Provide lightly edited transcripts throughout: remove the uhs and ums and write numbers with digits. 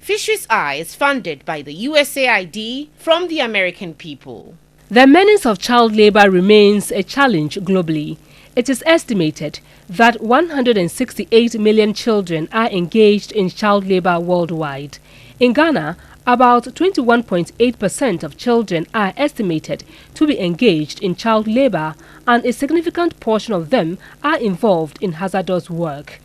Fisheries is funded by the USAID from the American people. The menace of child labor remains a challenge globally. It is estimated that 168 million children are engaged in child labor worldwide. In Ghana, about 21.8% of children are estimated to be engaged in child labor, and a significant portion of them are involved in hazardous work.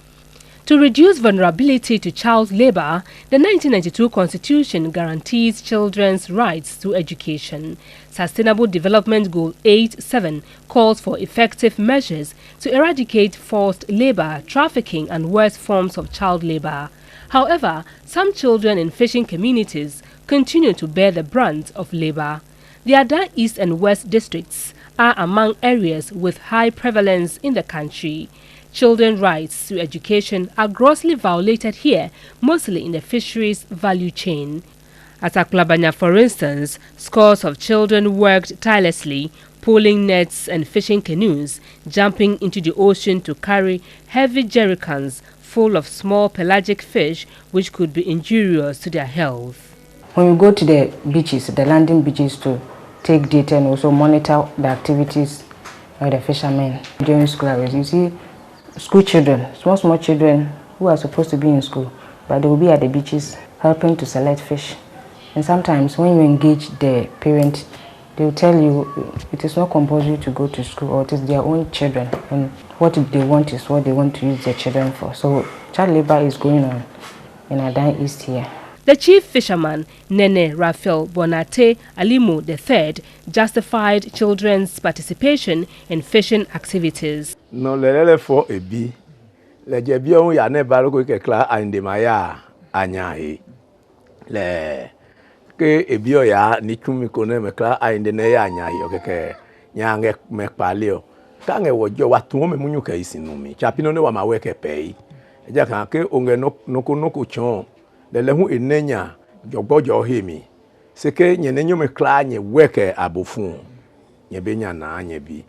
To reduce vulnerability to child labor, the 1992 Constitution guarantees children's rights to education. Sustainable Development Goal 8.7 calls for effective measures to eradicate forced labor, trafficking and worse forms of child labor. However, some children in fishing communities continue to bear the brunt of labor. The Ada East and West districts are among areas with high prevalence in the country. Children's rights to education are grossly violated here, mostly in the fisheries value chain. At Accra, for instance, scores of children worked tirelessly, pulling nets and fishing canoes, jumping into the ocean to carry heavy jerrycans full of small pelagic fish which could be injurious to their health. When we go to the beaches, the landing beaches, to take data and also monitor the activities of the fishermen during school hours, you see school children, small children who are supposed to be in school, but they will be at the beaches helping to select fish. And sometimes when you engage the parent, they will tell you it is not compulsory to go to school, or it is their own children, and what they want is what they want to use their children for. So child labor is going on in Ada East here. The chief fisherman, Nene Raphael Bonate Alimu III, justified children's participation in fishing activities. No, le for a bee. Le jebio ya ne balogo ke kla ande maya anyai. Le ke ebio ya ni tumi kone me kla ande ne ya anyai okeke nyange me palio. Kange wojo watu me munyu ka isinumi. Chapino ne wa maweke pei. Eja kan ke onge no chon. Le hu enenya jogbojo hemi. Seke nyenenyo me kla nye weke abofun. Nye benya na nye bi.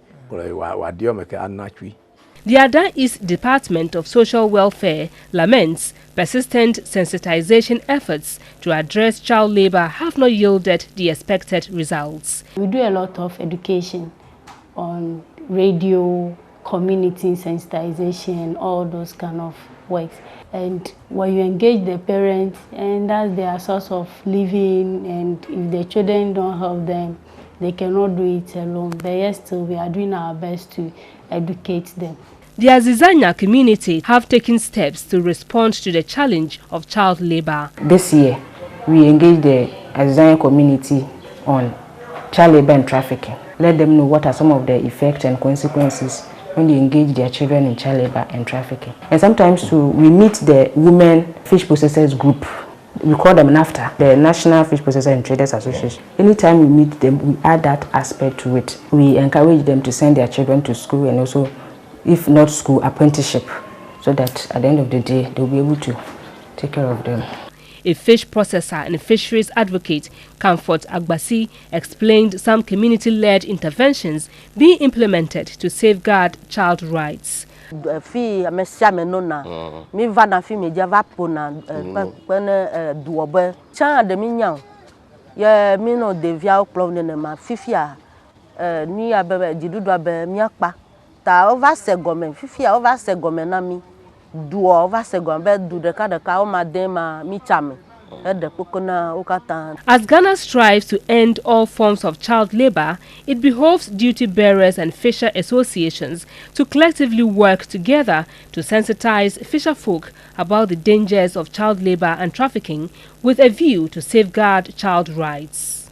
The Ada East Department of Social Welfare laments persistent sensitization efforts to address child labor have not yielded the expected results. We do a lot of education on radio, community sensitization, all those kind of works. And when you engage the parents, and that's their source of living, and if the children don't help them, they cannot do it alone. But yes, still we are doing our best to educate them. The Azizanya community have taken steps to respond to the challenge of child labor. This year, we engaged the Azizanya community on child labor and trafficking. Let them know what are some of the effects and consequences when they engage their children in child labor and trafficking. And sometimes too, we meet the women fish processors group. We call them NAFTA, the National Fish Processors and Traders Association. Anytime we meet them, we add that aspect to it. We encourage them to send their children to school, and also, if not school, apprenticeship, so that at the end of the day, they'll be able to take care of them. A fish processor and fisheries advocate, Comfort Agbasi, explained some community-led interventions being implemented to safeguard child rights. Fi amesia menona mi va na fi me java pona pene duobe chan de minyan ye mi no devia oklo ne ma fifia ni abebe jidudu abe mi apa ta over segome fifia over segome na mi duo over segome be du de ka o ma den ma mi chame. As Ghana strives to end all forms of child labor, it behoves duty bearers and fisher associations to collectively work together to sensitize fisherfolk about the dangers of child labor and trafficking, with a view to safeguard child rights.